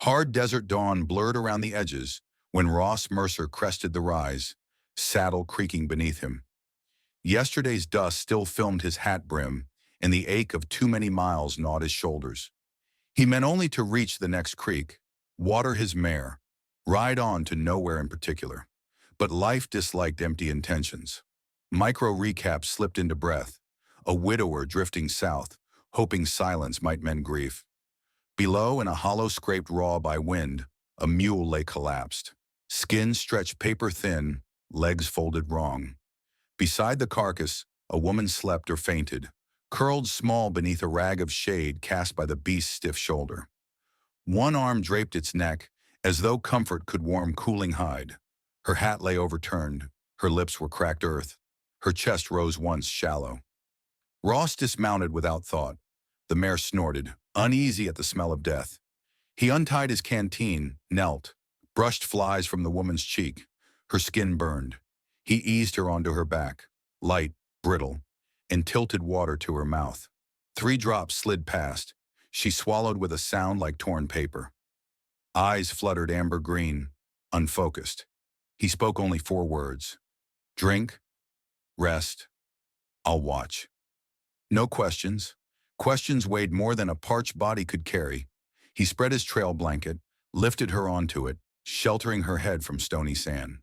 Hard desert dawn blurred around the edges when Ross Mercer crested the rise, saddle creaking beneath him. Yesterday's dust still filmed his hat brim, and the ache of too many miles gnawed his shoulders. He meant only to reach the next creek, water his mare, ride on to nowhere in particular. But life disliked empty intentions. Micro recaps slipped into breath, a widower drifting south, hoping silence might mend grief. Below, in a hollow scraped raw by wind, a mule lay collapsed. Skin stretched paper thin, legs folded wrong. Beside the carcass, a woman slept or fainted, curled small beneath a rag of shade cast by the beast's stiff shoulder. One arm draped its neck, as though comfort could warm cooling hide. Her hat lay overturned, her lips were cracked earth, her chest rose once shallow. Ross dismounted without thought. The mare snorted, uneasy at the smell of death. He untied his canteen, knelt, brushed flies from the woman's cheek. Her skin burned. He eased her onto her back, light, brittle, and tilted water to her mouth. 3 drops slid past. She swallowed with a sound like torn paper. Eyes fluttered amber green, unfocused. He spoke only 4 words. Drink, rest, I'll watch. No questions. Questions weighed more than a parched body could carry. He spread his trail blanket, lifted her onto it, sheltering her head from stony sand.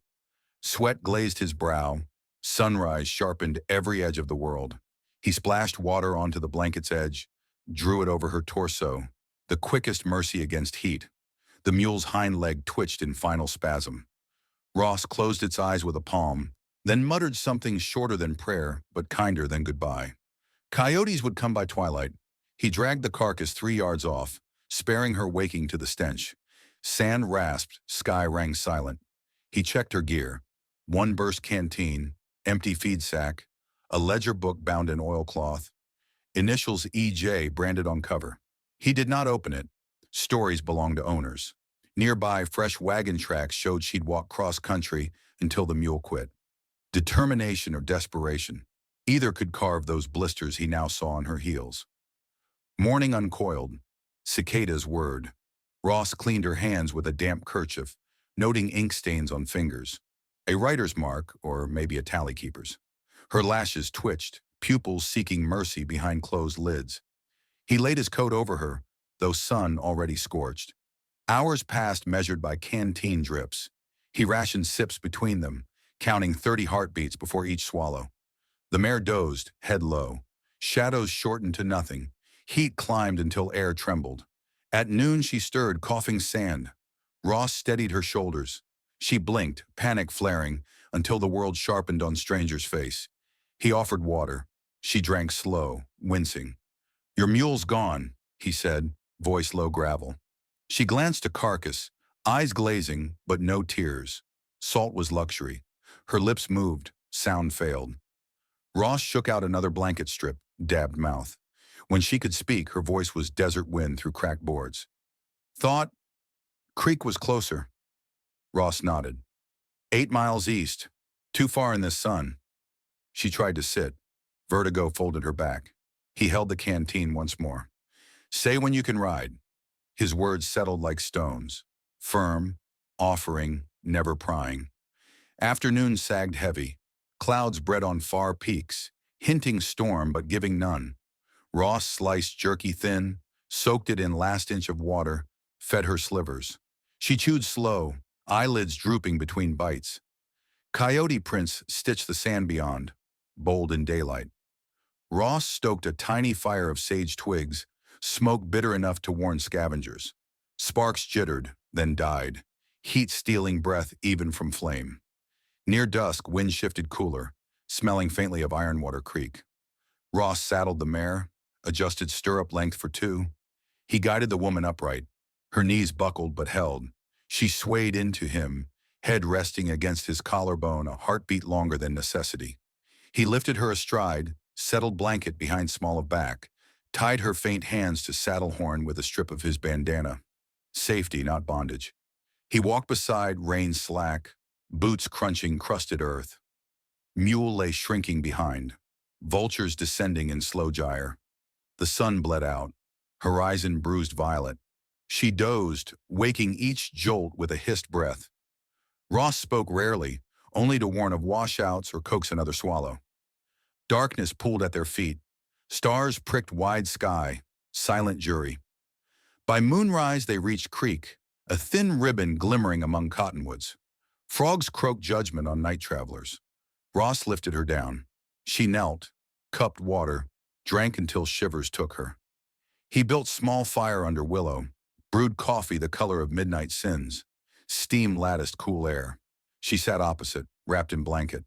Sweat glazed his brow. Sunrise sharpened every edge of the world. He splashed water onto the blanket's edge, drew it over her torso, the quickest mercy against heat. The mule's hind leg twitched in final spasm. Ross closed its eyes with a palm, then muttered something shorter than prayer, but kinder than goodbye. Coyotes would come by twilight. He dragged the carcass 3 yards off, sparing her waking to the stench. Sand rasped, sky rang silent. He checked her gear. 1 burst canteen, empty feed sack, a ledger book bound in oilcloth, initials EJ branded on cover. He did not open it. Stories belonged to owners. Nearby, fresh wagon tracks showed she'd walked cross-country until the mule quit. Determination or desperation. Either could carve those blisters he now saw on her heels. Morning uncoiled. Cicadas whirred. Ross cleaned her hands with a damp kerchief, noting ink stains on fingers. A writer's mark, or maybe a tally keeper's. Her lashes twitched, pupils seeking mercy behind closed lids. He laid his coat over her, though sun already scorched. Hours passed measured by canteen drips. He rationed sips between them, counting 30 heartbeats before each swallow. The mare dozed, head low. Shadows shortened to nothing. Heat climbed until air trembled. At noon she stirred, coughing sand. Ross steadied her shoulders. She blinked, panic flaring, until the world sharpened on stranger's face. He offered water. She drank slow, wincing. "Your mule's gone," he said, voice low gravel. She glanced to carcass, eyes glazing, but no tears. Salt was luxury. Her lips moved, sound failed. Ross shook out another blanket strip, dabbed mouth. When she could speak, her voice was desert wind through cracked boards. "Thought creek was closer." Ross nodded. 8 miles east. Too far in this sun." She tried to sit. Vertigo folded her back. He held the canteen once more. "Say when you can ride." His words settled like stones. Firm, offering, never prying. Afternoon sagged heavy. Clouds bred on far peaks, hinting storm but giving none. Ross sliced jerky thin, soaked it in last inch of water, fed her slivers. She chewed slow, eyelids drooping between bites. Coyote prints stitched the sand beyond, bold in daylight. Ross stoked a tiny fire of sage twigs, smoke bitter enough to warn scavengers. Sparks jittered, then died, heat stealing breath even from flame. Near dusk, wind shifted cooler, smelling faintly of Ironwater Creek. Ross saddled the mare, adjusted stirrup length for 2. He guided the woman upright. Her knees buckled but held. She swayed into him, head resting against his collarbone, a heartbeat longer than necessity. He lifted her astride, settled blanket behind small of back, tied her faint hands to saddle horn with a strip of his bandana. Safety, not bondage. He walked beside, rein slack, boots crunching crusted earth. Mule lay shrinking behind, vultures descending in slow gyre. The sun bled out, horizon bruised violet. She dozed, waking each jolt with a hissed breath. Ross spoke rarely, only to warn of washouts or coax another swallow. Darkness pooled at their feet. Stars pricked wide sky, silent jury. By moonrise they reached creek, a thin ribbon glimmering among cottonwoods. Frogs croaked judgment on night travelers. Ross lifted her down. She knelt, cupped water, drank until shivers took her. He built small fire under willow, brewed coffee the color of midnight sins. Steam latticed cool air. She sat opposite, wrapped in blanket.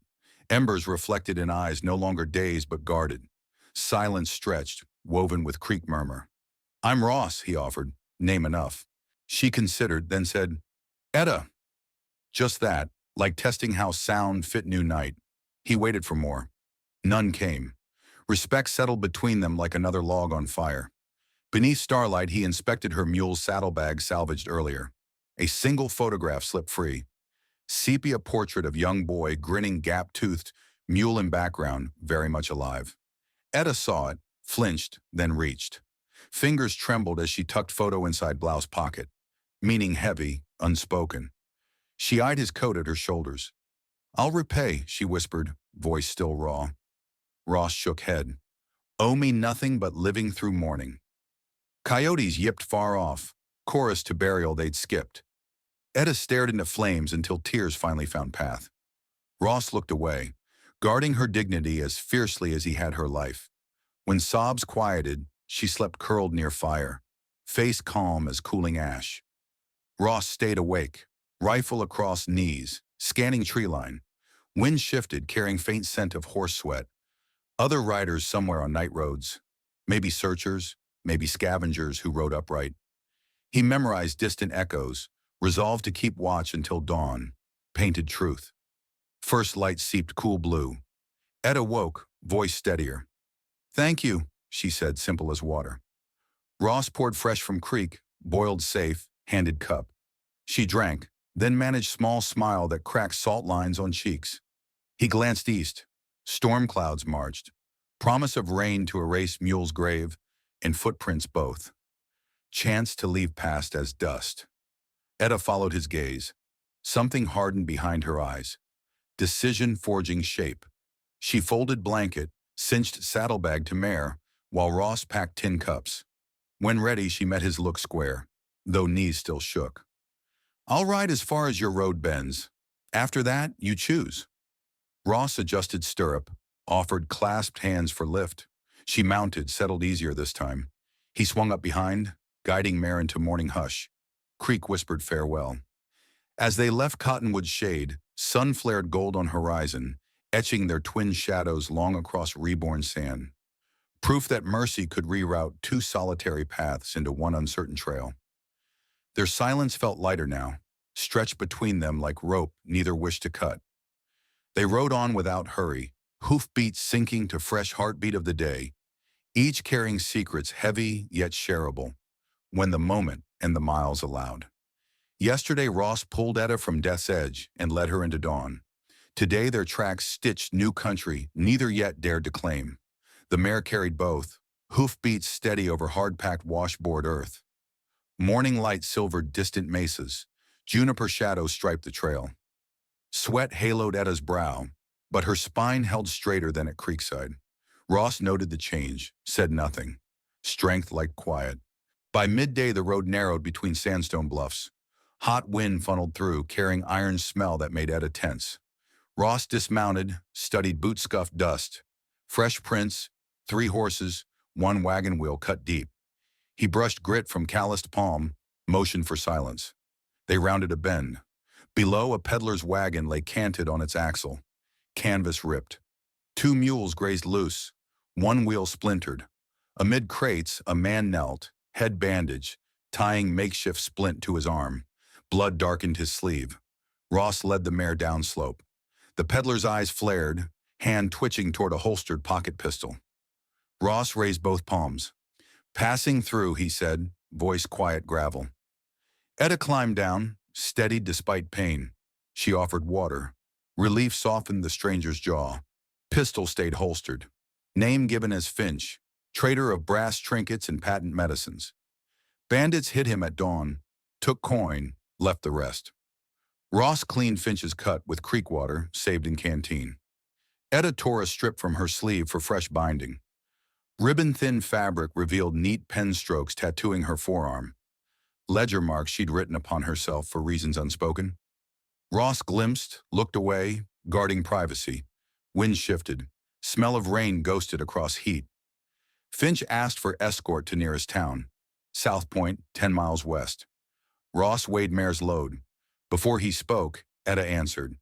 Embers reflected in eyes no longer dazed but guarded. Silence stretched, woven with creek murmur. "I'm Ross," he offered, name enough. She considered, then said, "Etta." Just that, like testing how sound fit new night. He waited for more. None came. Respect settled between them like another log on fire. Beneath starlight, he inspected her mule's saddlebag salvaged earlier. A single photograph slipped free. Sepia portrait of young boy, grinning gap-toothed, mule in background, very much alive. Etta saw it, flinched, then reached. Fingers trembled as she tucked photo inside blouse pocket. Meaning heavy, unspoken. She eyed his coat at her shoulders. "I'll repay," she whispered, voice still raw. Ross shook head. "Owe me nothing but living through morning." Coyotes yipped far off, chorus to burial they'd skipped. Etta stared into flames until tears finally found path. Ross looked away, guarding her dignity as fiercely as he had her life. When sobs quieted, she slept curled near fire, face calm as cooling ash. Ross stayed awake, rifle across knees, scanning treeline. Wind shifted, carrying faint scent of horse sweat. Other riders somewhere on night roads. Maybe searchers, maybe scavengers who rode upright. He memorized distant echoes, resolved to keep watch until dawn. Painted truth. First light seeped cool blue. Etta woke, voice steadier. "Thank you," she said, simple as water. Ross poured fresh from creek, boiled safe, handed cup. She drank, then managed small smile that cracked salt lines on cheeks. He glanced east. Storm clouds marched. Promise of rain to erase Mule's grave, and footprints both. Chance to leave past as dust. Etta followed his gaze. Something hardened behind her eyes. Decision forging shape. She folded blanket, cinched saddlebag to mare, while Ross packed tin cups. When ready, she met his look square, though knees still shook. "I'll ride as far as your road bends. After that, you choose." Ross adjusted stirrup, offered clasped hands for lift. She mounted, settled easier this time. He swung up behind, guiding mare into morning hush. Creek whispered farewell. As they left Cottonwood's shade, sun flared gold on horizon, etching their twin shadows long across reborn sand. Proof that mercy could reroute two solitary paths into one uncertain trail. Their silence felt lighter now, stretched between them like rope neither wished to cut. They rode on without hurry, hoofbeats sinking to fresh heartbeat of the day, each carrying secrets heavy yet shareable, when the moment and the miles allowed. Yesterday Ross pulled Etta from death's edge and led her into dawn. Today their tracks stitched new country neither yet dared to claim. The mare carried both, hoofbeats steady over hard-packed washboard earth. Morning light silvered distant mesas. Juniper shadows striped the trail. Sweat haloed Etta's brow, but her spine held straighter than at Creekside. Ross noted the change, said nothing. Strength like quiet. By midday the road narrowed between sandstone bluffs. Hot wind funneled through, carrying iron smell that made Etta tense. Ross dismounted, studied boot-scuffed dust. Fresh prints, 3 horses, 1 wagon wheel cut deep. He brushed grit from calloused palm, motioned for silence. They rounded a bend. Below, a peddler's wagon lay canted on its axle. Canvas ripped. 2 mules grazed loose. 1 wheel splintered. Amid crates, a man knelt, head bandaged, tying makeshift splint to his arm. Blood darkened his sleeve. Ross led the mare downslope. The peddler's eyes flared, hand twitching toward a holstered pocket pistol. Ross raised both palms. "Passing through," he said, voice quiet gravel. Etta climbed down, steadied despite pain. She offered water. Relief softened the stranger's jaw. Pistol stayed holstered. Name given as Finch, trader of brass trinkets and patent medicines. Bandits hit him at dawn, took coin, left the rest. Ross cleaned Finch's cut with creek water saved in canteen. Etta tore a strip from her sleeve for fresh binding. Ribbon-thin fabric revealed neat pen strokes tattooing her forearm, ledger marks she'd written upon herself for reasons unspoken. Ross glimpsed, looked away, guarding privacy. Wind shifted. Smell of rain ghosted across heat. Finch asked for escort to nearest town. South Point, 10 miles west. Ross weighed mare's load. Before he spoke, Etta answered.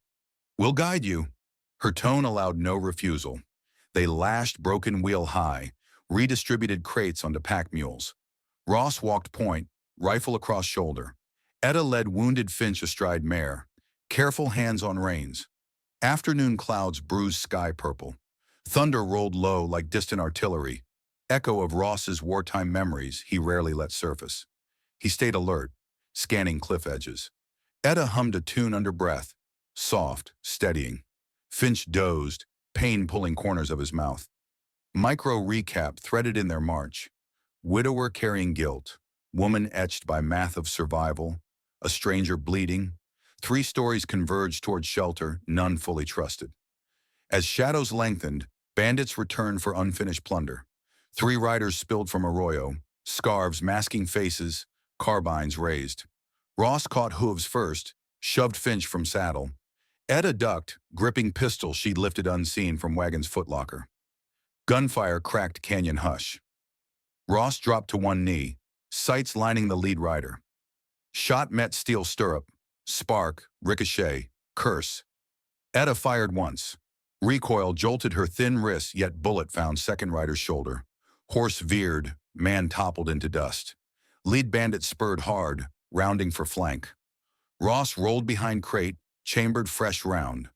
"We'll guide you." Her tone allowed no refusal. They lashed broken wheel high, redistributed crates onto pack mules. Ross walked point, rifle across shoulder. Etta led wounded Finch astride mare, careful hands on reins. Afternoon clouds bruised sky purple. Thunder rolled low like distant artillery, echo of Ross's wartime memories he rarely let surface. He stayed alert, scanning cliff edges. Etta hummed a tune under breath, soft, steadying. Finch dozed, pain pulling corners of his mouth. Micro recap threaded in their march. Widower carrying guilt, woman etched by math of survival, a stranger bleeding. 3 stories converged toward shelter, none fully trusted. As shadows lengthened, bandits returned for unfinished plunder. 3 riders spilled from arroyo, scarves masking faces, carbines raised. Ross caught hooves first, shoved Finch from saddle. Etta ducked, gripping pistol she'd lifted unseen from wagon's footlocker. Gunfire cracked canyon hush. Ross dropped to one knee, sights lining the lead rider. Shot met steel stirrup. Spark, ricochet, curse. Etta fired once. Recoil jolted her thin wrist, yet bullet found second rider's shoulder. Horse veered, man toppled into dust. Lead bandit spurred hard, rounding for flank. Ross rolled behind crate, chambered fresh round.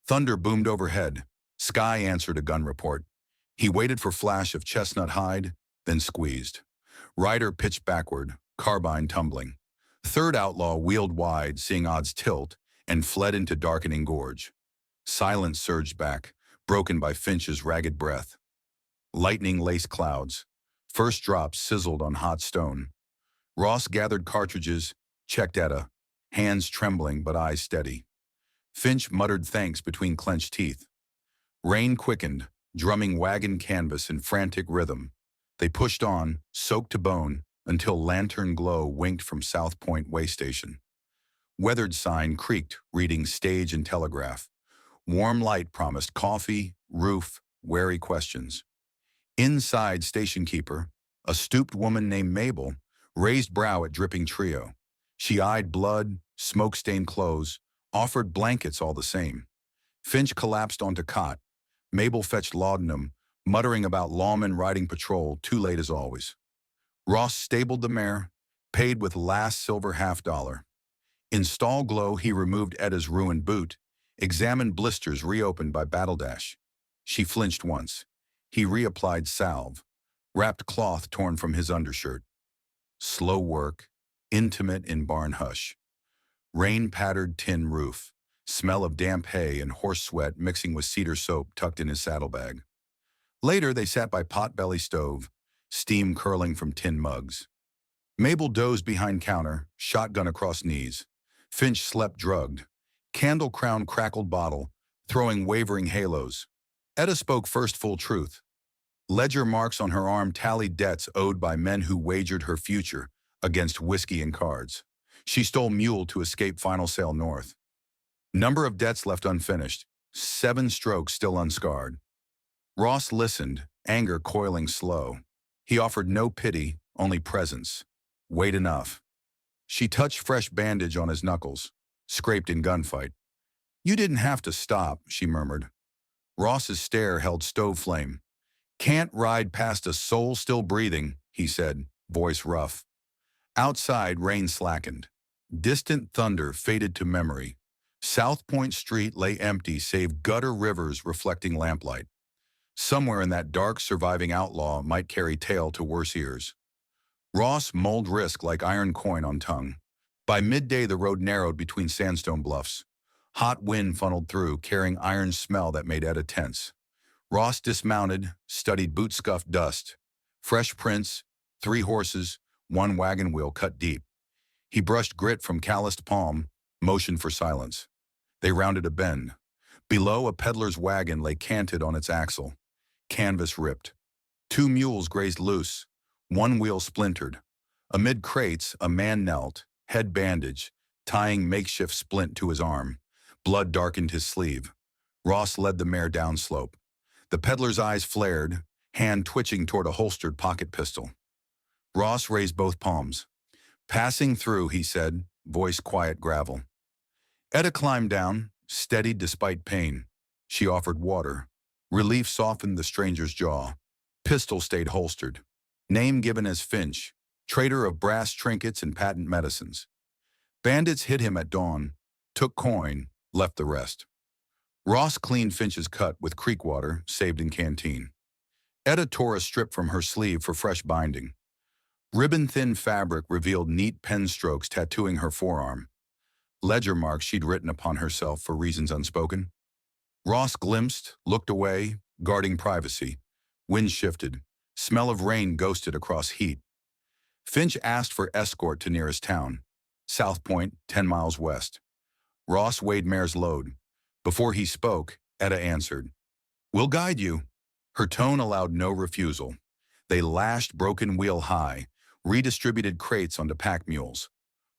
Thunder boomed overhead. Sky answered a gun report. He waited for flash of chestnut hide, then squeezed. Rider pitched backward, carbine tumbling. Third outlaw wheeled wide, seeing odds tilt, and fled into darkening gorge. Silence surged back, broken by Finch's ragged breath. Lightning laced clouds. First drops sizzled on hot stone. Ross gathered cartridges, checked Etta, hands trembling but eyes steady. Finch muttered thanks between clenched teeth. Rain quickened, drumming wagon canvas in frantic rhythm. They pushed on, soaked to bone, until lantern glow winked from South Point way station. Weathered sign creaked, reading stage and telegraph. Warm light promised coffee, roof, wary questions. Inside, station keeper, a stooped woman named Mabel, raised brow at dripping trio. She eyed blood, smoke-stained clothes, offered blankets all the same. Finch collapsed onto cot. Mabel fetched laudanum, muttering about lawmen riding patrol, too late as always. Ross stabled the mare, paid with last silver $50. In stall glow, he removed Etta's ruined boot, examined blisters reopened by battle dash. She flinched once. He reapplied salve, wrapped cloth torn from his undershirt. Slow work, intimate in barn hush. Rain-pattered tin roof, smell of damp hay and horse sweat mixing with cedar soap tucked in his saddlebag. Later, they sat by pot-belly stove, steam curling from tin mugs. Mabel dozed behind counter, shotgun across knees. Finch slept drugged. Candle crown crackled bottle, throwing wavering halos. Etta spoke first full truth. Ledger marks on her arm tallied debts owed by men who wagered her future against whiskey and cards. She stole Mule to escape final sale north. Number of debts left unfinished, 7 strokes still unscarred. Ross listened, anger coiling slow. He offered no pity, only presence. Wait enough. She touched fresh bandage on his knuckles, scraped in gunfight. "You didn't have to stop," she murmured. Ross's stare held stove flame. "Can't ride past a soul still breathing," he said, voice rough. Outside, rain slackened. Distant thunder faded to memory. South Point Street lay empty save gutter rivers reflecting lamplight. Somewhere in that dark surviving outlaw might carry tale to worse ears. Ross mulled risk like iron coin on tongue. By midday, the road narrowed between sandstone bluffs. Hot wind funneled through, carrying iron smell that made Etta tense. Ross dismounted, studied boot-scuffed dust. Fresh prints, 3 horses, one wagon wheel cut deep. He brushed grit from calloused palm, motioned for silence. They rounded a bend. Below, a peddler's wagon lay canted on its axle. Canvas ripped. Two mules grazed loose. One wheel splintered. Amid crates, a man knelt, head bandaged, tying makeshift splint to his arm. Blood darkened his sleeve. Ross led the mare downslope. The peddler's eyes flared, hand twitching toward a holstered pocket pistol. Ross raised both palms. "Passing through," he said, voice quiet gravel. Etta climbed down, steadied despite pain. She offered water. Relief softened the stranger's jaw. Pistol stayed holstered. Name given as Finch, trader of brass trinkets and patent medicines. Bandits hit him at dawn, took coin, left the rest. Ross cleaned Finch's cut with creek water, saved in canteen. Etta tore a strip from her sleeve for fresh binding. Ribbon-thin fabric revealed neat pen strokes tattooing her forearm. Ledger marks she'd written upon herself for reasons unspoken. Ross glimpsed, looked away, guarding privacy. Wind shifted. Smell of rain ghosted across heat. Finch asked for escort to nearest town. South Point, 10 miles west. Ross weighed mare's load. Before he spoke, Etta answered. "We'll guide you." Her tone allowed no refusal. They lashed broken wheel high, redistributed crates onto pack mules.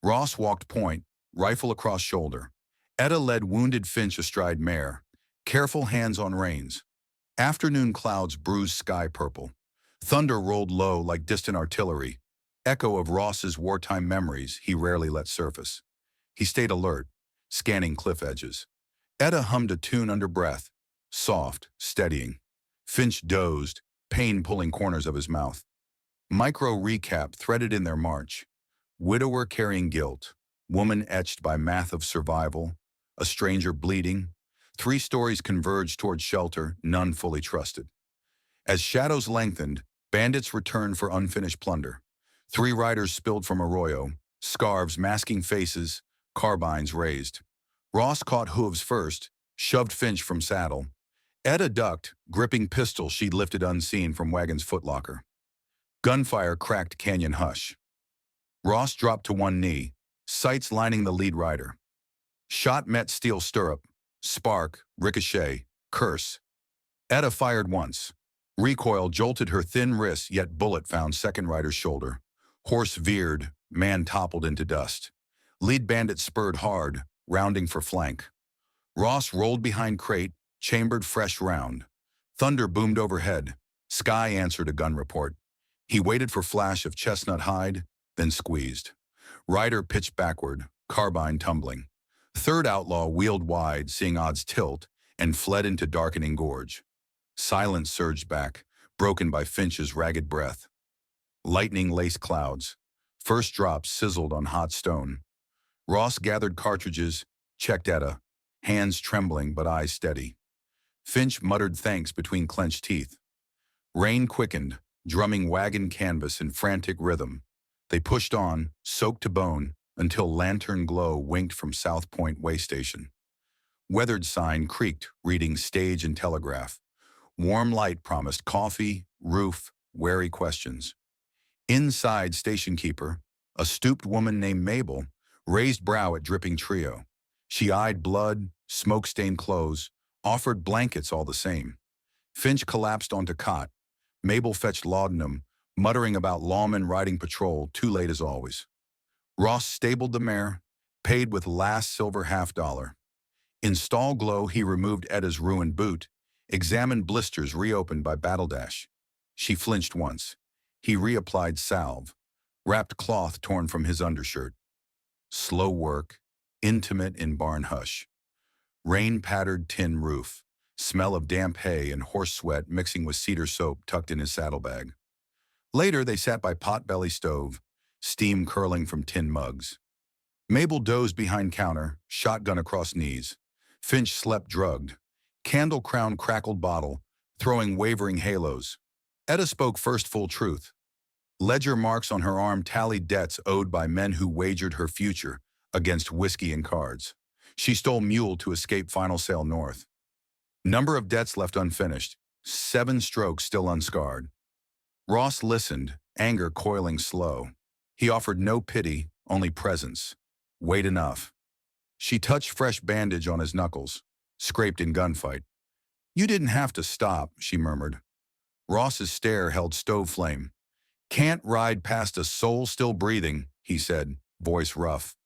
Ross walked point, rifle across shoulder. Etta led wounded Finch astride mare, careful hands on reins. Afternoon clouds bruised sky purple. Thunder rolled low like distant artillery, echo of Ross's wartime memories he rarely let surface. He stayed alert, scanning cliff edges. Etta hummed a tune under breath, soft, steadying. Finch dozed, pain pulling corners of his mouth. Micro recap threaded in their march. Widower carrying guilt, woman etched by math of survival, a stranger bleeding. 3 stories converged toward shelter, none fully trusted. As shadows lengthened, bandits returned for unfinished plunder. 3 riders spilled from arroyo, scarves masking faces, carbines raised. Ross caught hooves first, shoved Finch from saddle. Etta ducked, gripping pistol she'd lifted unseen from wagon's footlocker. Gunfire cracked canyon hush. Ross dropped to one knee, sights lining the lead rider. Shot met steel stirrup. Spark, ricochet, curse. Etta fired once. Recoil jolted her thin wrist, yet bullet found second rider's shoulder. Horse veered, man toppled into dust. Lead bandit spurred hard, rounding for flank. Ross rolled behind crate, chambered fresh round. Thunder boomed overhead. Sky answered a gun report. He waited for flash of chestnut hide, then squeezed. Rider pitched backward, carbine tumbling. Third outlaw wheeled wide, seeing odds tilt, and fled into darkening gorge. Silence surged back, broken by Finch's ragged breath. Lightning laced clouds. First drops sizzled on hot stone. Ross gathered cartridges, checked Etta, hands trembling but eyes steady. Finch muttered thanks between clenched teeth. Rain quickened, drumming wagon canvas in frantic rhythm. They pushed on, soaked to bone, until lantern glow winked from South Point way station. Weathered sign creaked, reading stage and telegraph. Warm light promised coffee, roof, wary questions. Inside, station keeper, a stooped woman named Mabel, raised brow at dripping trio. She eyed blood, smoke-stained clothes, offered blankets all the same. Finch collapsed onto cot. Mabel fetched laudanum, muttering about lawmen riding patrol, too late as always. Ross stabled the mare, paid with last silver $50. In stall glow, he removed Etta's ruined boot, examined blisters reopened by battle dash. She flinched once. He reapplied salve, wrapped cloth torn from his undershirt. Slow work, intimate in barn hush. Rain-pattered tin roof, smell of damp hay and horse sweat mixing with cedar soap tucked in his saddlebag. Later, they sat by pot-belly stove, steam curling from tin mugs. Mabel dozed behind counter, shotgun across knees. Finch slept drugged. Candle crown crackled bottle, throwing wavering halos. Etta spoke first full truth. Ledger marks on her arm tallied debts owed by men who wagered her future against whiskey and cards. She stole Mule to escape final sale north. Number of debts left unfinished, 7 strokes still unscarred. Ross listened, anger coiling slow. He offered no pity, only presence. Wait enough. She touched fresh bandage on his knuckles, scraped in gunfight. You didn't have to stop, she murmured. Ross's stare held stove flame. Can't ride past a soul still breathing, he said, voice rough.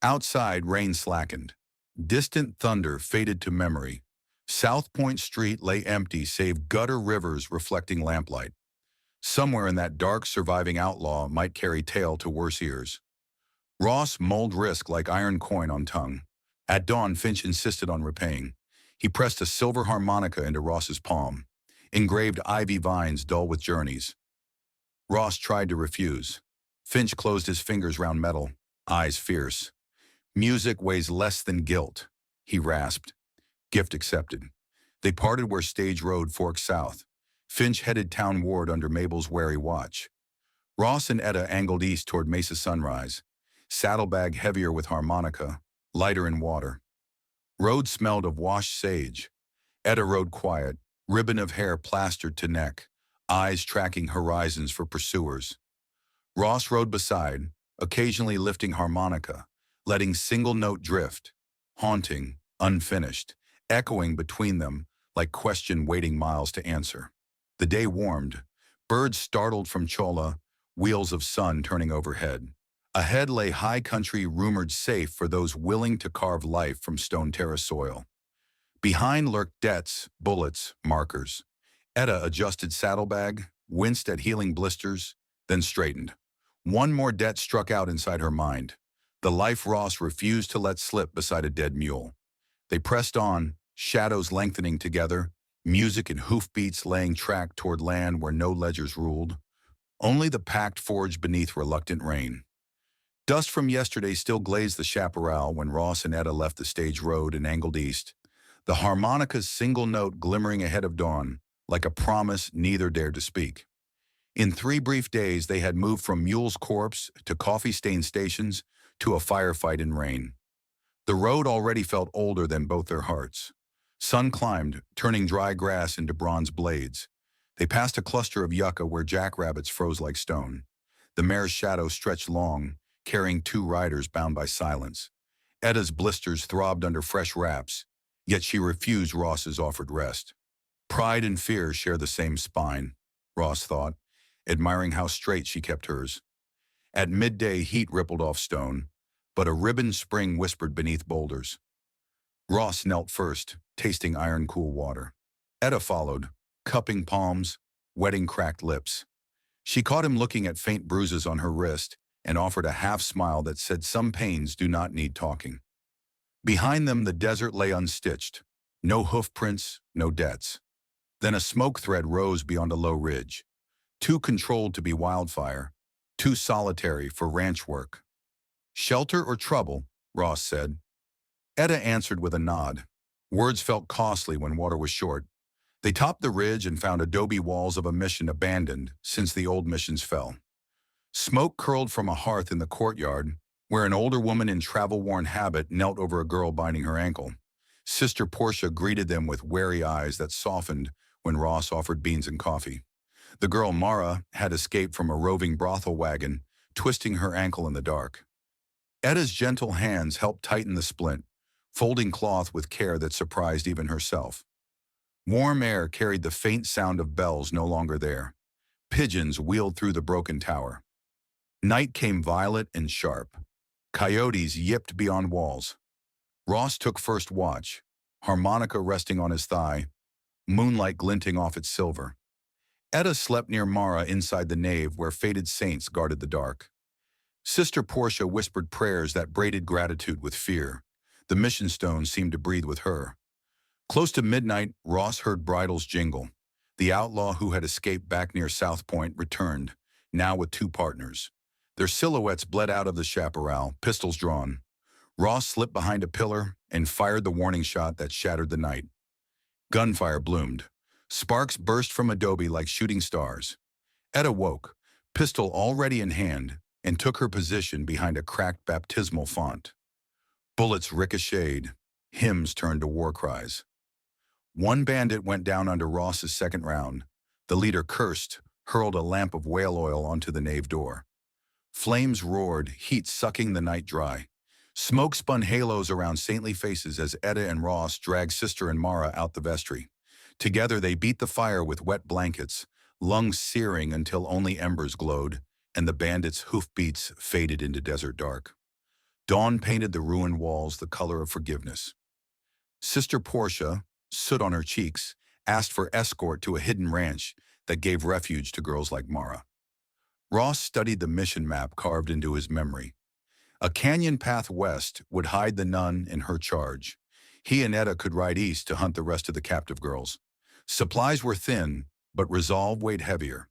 Outside, rain slackened. Distant thunder faded to memory. South Point Street lay empty save gutter rivers reflecting lamplight. Somewhere in that dark surviving outlaw might carry tale to worse ears. Ross mulled risk like iron coin on tongue. At dawn, Finch insisted on repaying. He pressed a silver harmonica into Ross's palm. Engraved ivy vines dull with journeys. Ross tried to refuse. Finch closed his fingers round metal, eyes fierce. Music weighs less than guilt, he rasped. Gift accepted. They parted where Stage Road forked south. Finch headed town ward under Mabel's wary watch. Ross and Etta angled east toward Mesa Sunrise, saddlebag heavier with harmonica, lighter in water. Road smelled of washed sage. Etta rode quiet, ribbon of hair plastered to neck, eyes tracking horizons for pursuers. Ross rode beside, occasionally lifting harmonica, letting single note drift, haunting, unfinished, echoing between them like question waiting miles to answer. The day warmed. Birds startled from cholla, wheels of sun turning overhead. Ahead lay high country rumored safe for those willing to carve life from stone terra soil. Behind lurked debts, bullets, markers. Etta adjusted saddlebag, winced at healing blisters, then straightened. One more debt struck out inside her mind. The life Ross refused to let slip beside a dead mule. They pressed on, shadows lengthening together, music and hoofbeats laying track toward land where no ledgers ruled. Only the packed forge beneath reluctant rain. Dust from yesterday still glazed the chaparral when Ross and Etta left the stage road and angled east. The harmonica's single note glimmering ahead of dawn, like a promise neither dared to speak. In 3 brief days, they had moved from Mule's corpse to coffee-stained stations to a firefight in rain. The road already felt older than both their hearts. Sun climbed, turning dry grass into bronze blades. They passed a cluster of yucca where jackrabbits froze like stone. The mare's shadow stretched long, carrying 2 riders bound by silence. Etta's blisters throbbed under fresh wraps, yet she refused Ross's offered rest. Pride and fear share the same spine, Ross thought, admiring how straight she kept hers. At midday, heat rippled off stone, but a ribboned spring whispered beneath boulders. Ross knelt first, tasting iron-cool water. Etta followed, cupping palms, wetting cracked lips. She caught him looking at faint bruises on her wrist and offered a half-smile that said some pains do not need talking. Behind them, the desert lay unstitched. No hoof prints, no debts. Then a smoke thread rose beyond a low ridge. Too controlled to be wildfire, too solitary for ranch work. Shelter or trouble, Ross said. Etta answered with a nod. Words felt costly when water was short. They topped the ridge and found adobe walls of a mission abandoned since the old missions fell. Smoke curled from a hearth in the courtyard, where an older woman in travel-worn habit knelt over a girl binding her ankle. Sister Portia greeted them with wary eyes that softened when Ross offered beans and coffee. The girl Mara had escaped from a roving brothel wagon, twisting her ankle in the dark. Etta's gentle hands helped tighten the splint, folding cloth with care that surprised even herself. Warm air carried the faint sound of bells no longer there. Pigeons wheeled through the broken tower. Night came violet and sharp. Coyotes yipped beyond walls. Ross took first watch, harmonica resting on his thigh, moonlight glinting off its silver. Etta slept near Mara inside the nave where faded saints guarded the dark. Sister Portia whispered prayers that braided gratitude with fear. The mission stone seemed to breathe with her. Close to midnight, Ross heard bridles jingle. The outlaw who had escaped back near South Point returned, now with 2 partners. Their silhouettes bled out of the chaparral, pistols drawn. Ross slipped behind a pillar and fired the warning shot that shattered the night. Gunfire bloomed. Sparks burst from adobe like shooting stars. Etta woke, pistol already in hand, and took her position behind a cracked baptismal font. Bullets ricocheted. Hymns turned to war cries. One bandit went down under Ross's second round. The leader cursed, hurled a lamp of whale oil onto the nave door. Flames roared, heat sucking the night dry. Smoke spun halos around saintly faces as Etta and Ross dragged Sister and Mara out the vestry. Together they beat the fire with wet blankets, lungs searing until only embers glowed, and the bandits' hoofbeats faded into desert dark. Dawn painted the ruined walls the color of forgiveness. Sister Portia, soot on her cheeks, asked for escort to a hidden ranch that gave refuge to girls like Mara. Ross studied the mission map carved into his memory. A canyon path west would hide the nun in her charge. He and Etta could ride east to hunt the rest of the captive girls. Supplies were thin, but resolve weighed heavier.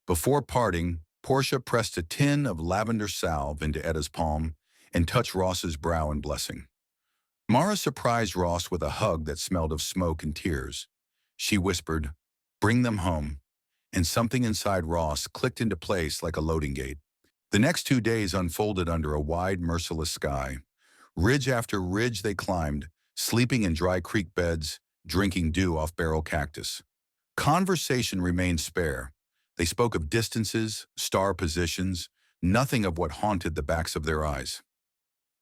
Before parting, Portia pressed a tin of lavender salve into Etta's palm and touched Ross's brow in blessing. Mara surprised Ross with a hug that smelled of smoke and tears. She whispered, "Bring them home," and something inside Ross clicked into place like a loading gate. The next 2 days unfolded under a wide, merciless sky. Ridge after ridge they climbed, sleeping in dry creek beds, drinking dew off barrel cactus. Conversation remained spare. They spoke of distances, star positions, nothing of what haunted the backs of their eyes.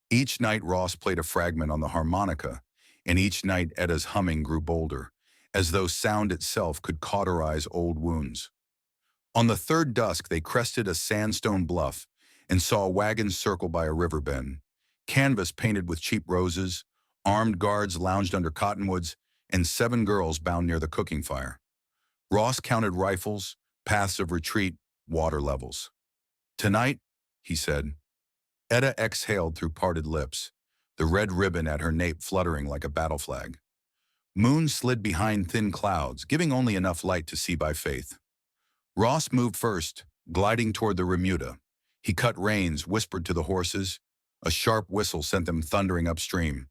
Each night Ross played a fragment on the harmonica, and each night Etta's humming grew bolder, as though sound itself could cauterize old wounds. On the third dusk they crested a sandstone bluff and saw a wagon circled by a river bend. Canvas painted with cheap roses, armed guards lounged under cottonwoods, and 7 girls bound near the cooking fire. Ross counted rifles, paths of retreat, water levels. "Tonight," he said. Etta exhaled through parted lips, the red ribbon at her nape fluttering like a battle flag. Moon slid behind thin clouds, giving only enough light to see by faith. Ross moved first, gliding toward the remuda. He cut reins, whispered to the horses. A sharp whistle sent them thundering upstream.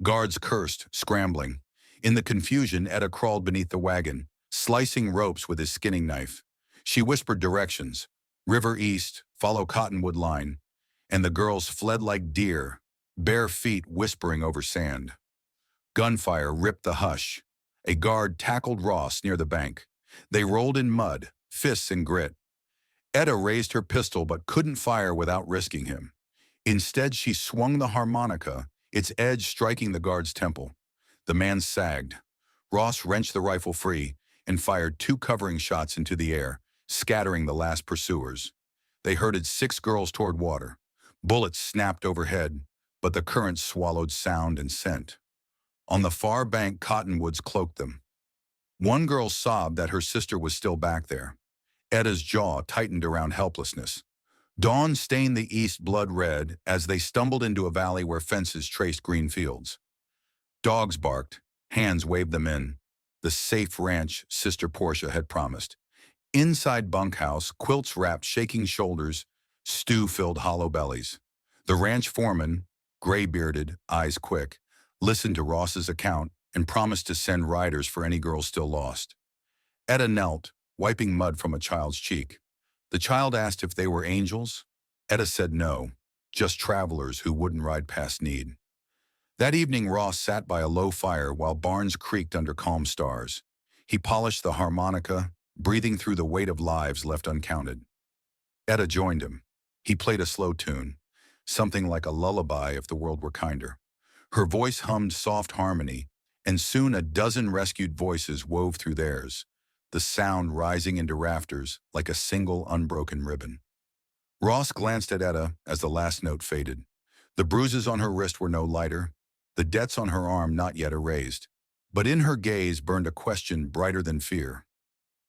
Guards cursed, scrambling. In the confusion, Etta crawled beneath the wagon, slicing ropes with his skinning knife. She whispered directions. "River east, follow cottonwood line." And the girls fled like deer, bare feet whispering over sand. Gunfire ripped the hush. A guard tackled Ross near the bank. They rolled in mud, fists and grit. Etta raised her pistol but couldn't fire without risking him. Instead, she swung the harmonica, its edge striking the guard's temple. The man sagged. Ross wrenched the rifle free and fired 2 covering shots into the air, scattering the last pursuers. They herded 6 girls toward water. Bullets snapped overhead, but the current swallowed sound and scent. On the far bank, cottonwoods cloaked them. One girl sobbed that her sister was still back there. Etta's jaw tightened around helplessness. Dawn stained the east blood red as they stumbled into a valley where fences traced green fields. Dogs barked, hands waved them in. The safe ranch Sister Portia had promised. Inside bunkhouse, quilts wrapped shaking shoulders, stew filled hollow bellies. The ranch foreman, gray-bearded, eyes quick, listened to Ross's account and promised to send riders for any girls still lost. Etta knelt, wiping mud from a child's cheek. The child asked if they were angels. Etta said no, just travelers who wouldn't ride past need. That evening Ross sat by a low fire while barns creaked under calm stars. He polished the harmonica, breathing through the weight of lives left uncounted. Etta joined him. He played a slow tune, something like a lullaby if the world were kinder. Her voice hummed soft harmony, and soon a dozen rescued voices wove through theirs, the sound rising into rafters like a single unbroken ribbon. Ross glanced at Etta as the last note faded. The bruises on her wrist were no lighter, the debts on her arm not yet erased. But in her gaze burned a question brighter than fear.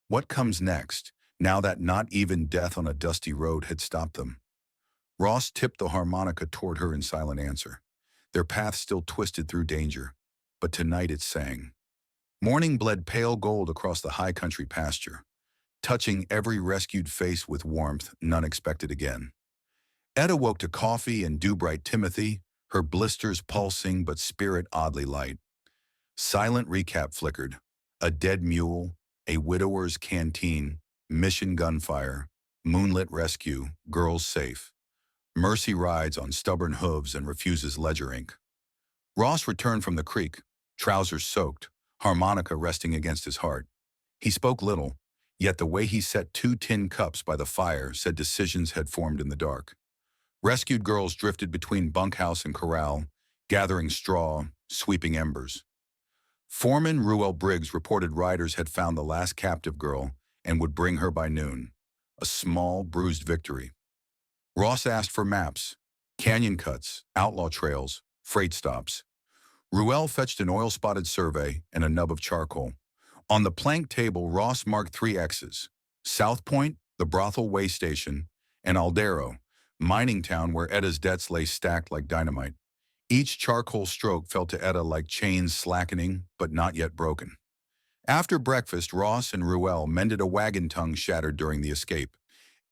What comes next, now that not even death on a dusty road had stopped them? Ross tipped the harmonica toward her in silent answer. Their path still twisted through danger, but tonight it sang. Morning bled pale gold across the high country pasture, touching every rescued face with warmth none expected again. Etta woke to coffee and dew-bright Timothy, her blisters pulsing but spirit oddly light. Silent recap flickered. A dead mule, a widower's canteen, mission gunfire, moonlit rescue, girls safe. Mercy rides on stubborn hooves and refuses ledger ink. Ross returned from the creek, trousers soaked, harmonica resting against his heart. He spoke little, Yet the way he set 2 tin cups by the fire said decisions had formed in the dark. Rescued girls drifted between bunkhouse and corral, gathering straw, sweeping embers. Foreman Ruel Briggs reported riders had found the last captive girl and would bring her by noon. A small, bruised victory. Ross asked for maps, canyon cuts, outlaw trails, freight stops. Ruel fetched an oil-spotted survey and a nub of charcoal. On the plank table, Ross marked 3 X's: South Point, the brothel way station, and Aldero, mining town where Etta's debts lay stacked like dynamite. Each charcoal stroke felt to Etta like chains slackening, but not yet broken. After breakfast, Ross and Ruel mended a wagon tongue shattered during the escape.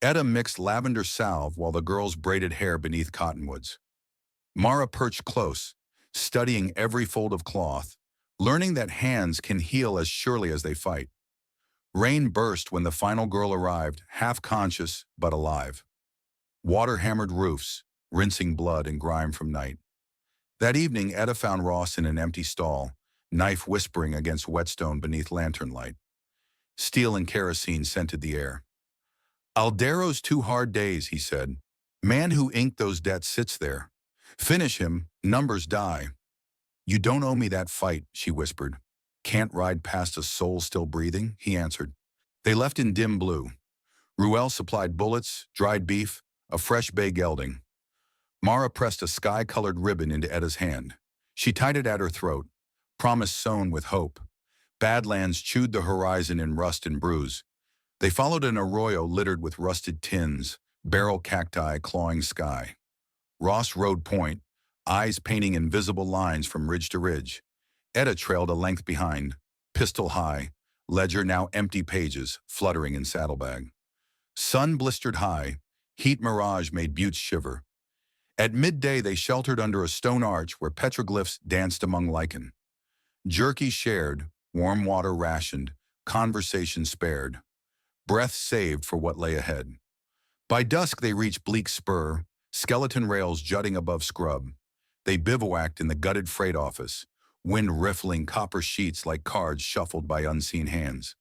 Etta mixed lavender salve while the girls braided hair beneath cottonwoods. Mara perched close, studying every fold of cloth, learning that hands can heal as surely as they fight. Rain burst when the final girl arrived, half conscious but alive. Water hammered roofs, rinsing blood and grime from night. That evening, Etta found Ross in an empty stall, knife whispering against whetstone beneath lantern light. Steel and kerosene scented the air. "Aldero's 2 hard days," he said. "Man who inked those debts sits there. Finish him, numbers die." "You don't owe me that fight," she whispered. "Can't ride past a soul still breathing," he answered. They left in dim blue. Ruel supplied bullets, dried beef, a fresh bay gelding. Mara pressed a sky-colored ribbon into Etta's hand. She tied it at her throat, promise sewn with hope. Badlands chewed the horizon in rust and bruise. They followed an arroyo littered with rusted tins, barrel cacti clawing sky. Ross rode point, eyes painting invisible lines from ridge to ridge. Etta trailed a length behind, pistol high, ledger now empty pages, fluttering in saddlebag. Sun blistered high, heat mirage made buttes shiver. At midday they sheltered under a stone arch where petroglyphs danced among lichen. Jerky shared, warm water rationed, conversation spared. Breath saved for what lay ahead. By dusk they reached Bleak Spur, skeleton rails jutting above scrub. They bivouacked in the gutted freight office, wind riffling copper sheets like cards shuffled by unseen hands.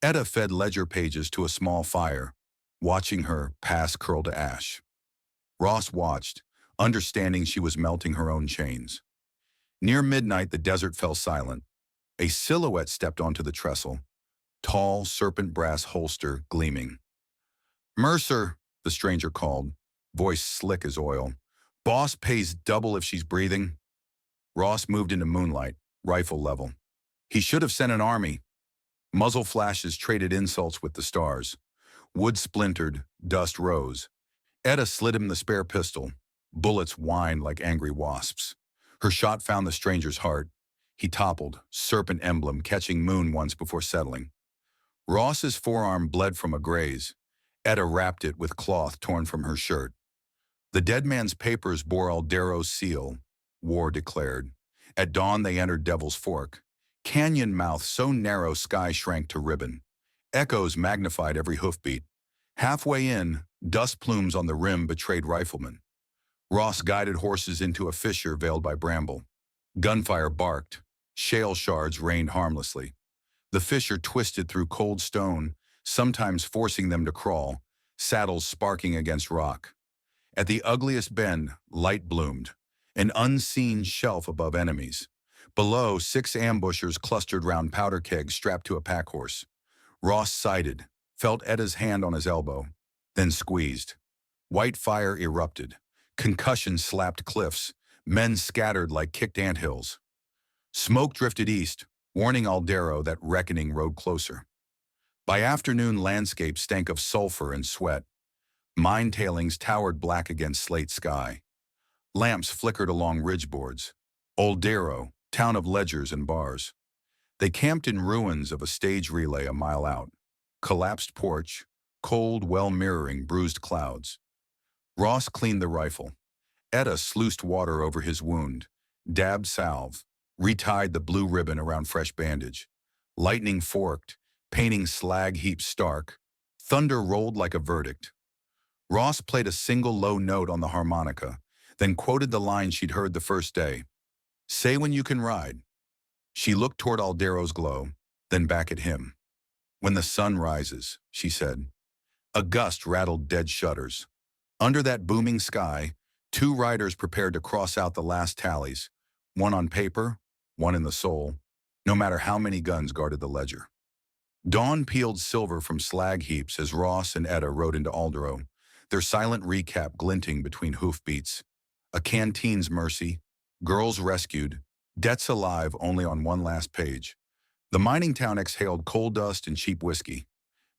Etta fed ledger pages to a small fire, watching her pass curl to ash. Ross watched, understanding she was melting her own chains. Near midnight, the desert fell silent. A silhouette stepped onto the trestle, tall, serpent brass holster gleaming. "Mercer," the stranger called, voice slick as oil. "Boss pays double if she's breathing." Ross moved into moonlight, rifle level. He should have sent an army. Muzzle flashes traded insults with the stars. Wood splintered, dust rose. Etta slid him the spare pistol. Bullets whined like angry wasps. Her shot found the stranger's heart. He toppled, serpent emblem catching moon once before settling. Ross's forearm bled from a graze. Etta wrapped it with cloth torn from her shirt. The dead man's papers bore Aldero's seal. War declared. At dawn they entered Devil's Fork. Canyon mouth so narrow sky shrank to ribbon. Echoes magnified every hoofbeat. Halfway in, dust plumes on the rim betrayed riflemen. Ross guided horses into a fissure veiled by bramble. Gunfire barked. Shale shards rained harmlessly. The fissure twisted through cold stone, sometimes forcing them to crawl, saddles sparking against rock. At the ugliest bend, light bloomed, an unseen shelf above enemies. Below, 6 ambushers clustered round powder kegs strapped to a pack horse. Ross sighted, felt Etta's hand on his elbow, then squeezed. White fire erupted. Concussion slapped cliffs. Men scattered like kicked anthills. Smoke drifted east, warning Aldero that reckoning rode closer. By afternoon, landscape stank of sulfur and sweat. Mine tailings towered black against slate sky. Lamps flickered along ridgeboards. Aldero, town of ledgers and bars. They camped in ruins of a stage relay a mile out. Collapsed porch, cold well mirroring bruised clouds. Ross cleaned the rifle. Etta sluiced water over his wound, dabbed salve, retied the blue ribbon around fresh bandage. Lightning forked, painting slag heaps stark. Thunder rolled like a verdict. Ross played a single low note on the harmonica, then quoted the line she'd heard the first day. "Say when you can ride." She looked toward Aldero's glow, then back at him. When the sun rises, she said. A gust rattled dead shutters. Under that booming sky, two riders prepared to cross out the last tallies, one on paper, one in the soul, no matter how many guns guarded the ledger. Dawn peeled silver from slag heaps as Ross and Etta rode into Aldero, their silent recap glinting between hoofbeats. A canteen's mercy, girls rescued, debts alive only on one last page. The mining town exhaled coal dust and cheap whiskey.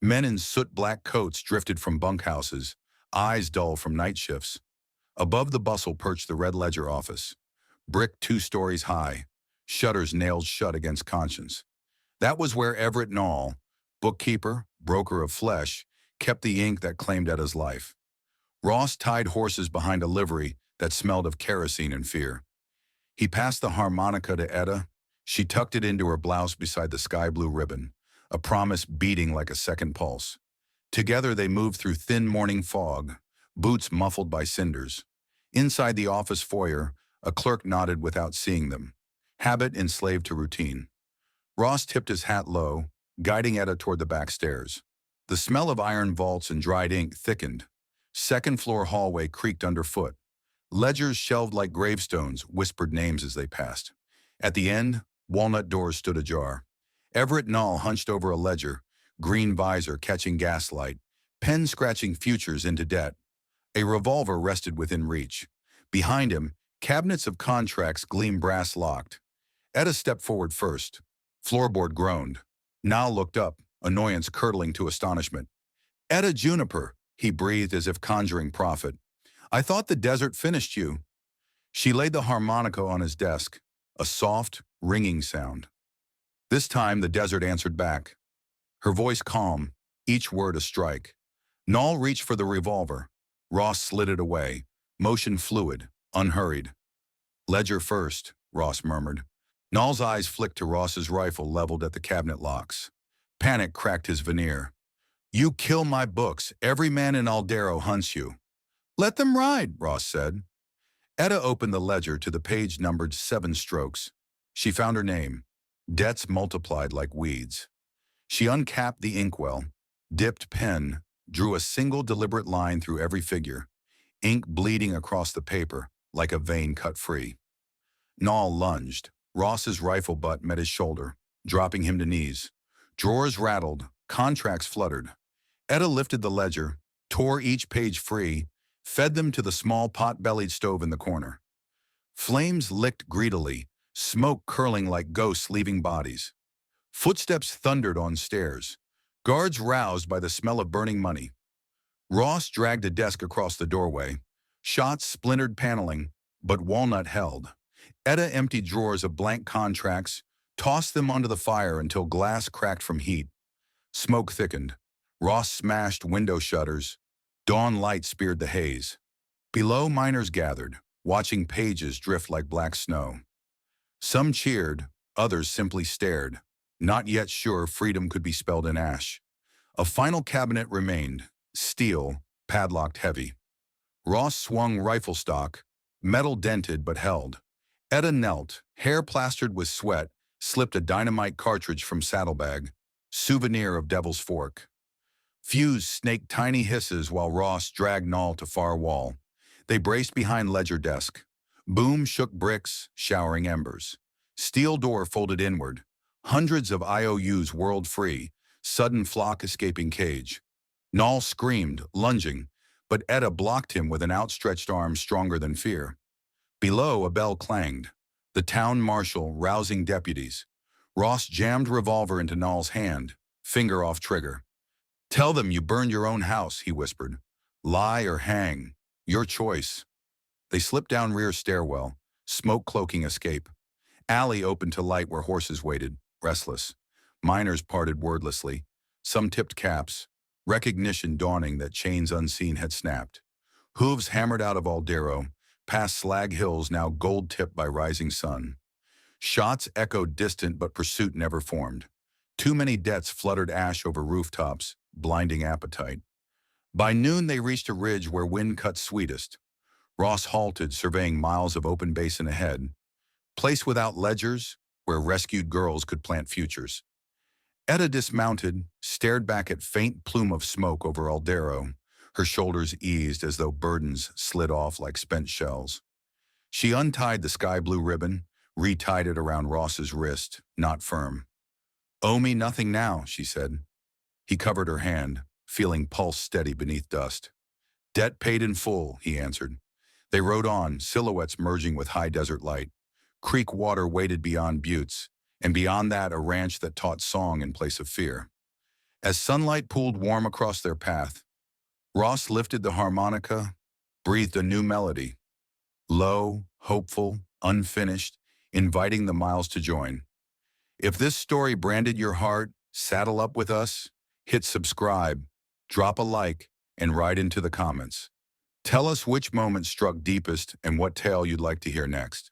Men in soot-black coats drifted from bunkhouses, eyes dull from night shifts. Above the bustle perched the Red Ledger office, brick 2 stories high, shutters nailed shut against conscience. That was where Everett Nall, bookkeeper, broker of flesh, kept the ink that claimed Etta's life. Ross tied horses behind a livery that smelled of kerosene and fear. He passed the harmonica to Etta. She tucked it into her blouse beside the sky-blue ribbon, a promise beating like a second pulse. Together they moved through thin morning fog, boots muffled by cinders. Inside the office foyer, a clerk nodded without seeing them, habit enslaved to routine. Ross tipped his hat low, guiding Etta toward the back stairs. The smell of iron vaults and dried ink thickened. Second-floor hallway creaked underfoot. Ledgers shelved like gravestones whispered names as they passed. At the end, walnut doors stood ajar. Everett Nall hunched over a ledger, green visor catching gaslight, pen scratching futures into debt. A revolver rested within reach. Behind him, cabinets of contracts gleamed brass-locked. Etta stepped forward first. Floorboard groaned. Nall looked up, annoyance curdling to astonishment. Etta Juniper, he breathed as if conjuring prophet. I thought the desert finished you. She laid the harmonica on his desk, a soft, ringing sound. This time the desert answered back. Her voice calm, each word a strike. Nall reached for the revolver. Ross slid it away, motion fluid, unhurried. Ledger first, Ross murmured. Nall's eyes flicked to Ross's rifle leveled at the cabinet locks. Panic cracked his veneer. You kill my books, every man in Aldero hunts you. Let them ride, Ross said. Etta opened the ledger to the page numbered 7 strokes. She found her name. Debts multiplied like weeds. She uncapped the inkwell, dipped pen, drew a single deliberate line through every figure, ink bleeding across the paper like a vein cut free. Nall lunged. Ross's rifle butt met his shoulder, dropping him to knees. Drawers rattled, contracts fluttered. Etta lifted the ledger, tore each page free, fed them to the small pot-bellied stove in the corner. Flames licked greedily, smoke curling like ghosts leaving bodies. Footsteps thundered on stairs, guards roused by the smell of burning money. Ross dragged a desk across the doorway. Shots splintered paneling, but walnut held. Etta emptied drawers of blank contracts, tossed them onto the fire until glass cracked from heat. Smoke thickened. Ross smashed window shutters. Dawn light speared the haze. Below, miners gathered, watching pages drift like black snow. Some cheered, others simply stared, not yet sure freedom could be spelled in ash. A final cabinet remained, steel, padlocked heavy. Ross swung rifle stock, metal dented but held. Etta knelt, hair plastered with sweat, slipped a dynamite cartridge from saddlebag, souvenir of Devil's Fork. Fuse snaked tiny hisses while Ross dragged Nall to far wall. They braced behind ledger desk. Boom shook bricks, showering embers. Steel door folded inward. Hundreds of IOUs whirled free, sudden flock escaping cage. Nall screamed, lunging, but Etta blocked him with an outstretched arm stronger than fear. Below, a bell clanged. The town marshal rousing deputies. Ross jammed revolver into Nall's hand, finger off trigger. Tell them you burned your own house, he whispered. Lie or hang. Your choice. They slipped down rear stairwell, smoke cloaking escape. Alley opened to light where horses waited, restless. Miners parted wordlessly. Some tipped caps, recognition dawning that chains unseen had snapped. Hooves hammered out of Aldero, past slag hills now gold-tipped by rising sun. Shots echoed distant but pursuit never formed. Too many debts fluttered ash over rooftops, blinding appetite. By noon they reached a ridge where wind cut sweetest. Ross halted, surveying miles of open basin ahead. Place without ledgers, where rescued girls could plant futures. Etta dismounted, stared back at faint plume of smoke over Aldero. Her shoulders eased as though burdens slid off like spent shells. She untied the sky blue ribbon, retied it around Ross's wrist, not firm. "Owe me nothing now," she said. He covered her hand, feeling pulse steady beneath dust. "Debt paid in full," he answered. They rode on, silhouettes merging with high desert light. Creek water waited beyond buttes, and beyond that a ranch that taught song in place of fear. As sunlight pooled warm across their path, Ross lifted the harmonica, breathed a new melody, low, hopeful, unfinished, inviting the miles to join. If this story branded your heart, saddle up with us, hit subscribe, drop a like, and write into the comments. Tell us which moment struck deepest and what tale you'd like to hear next.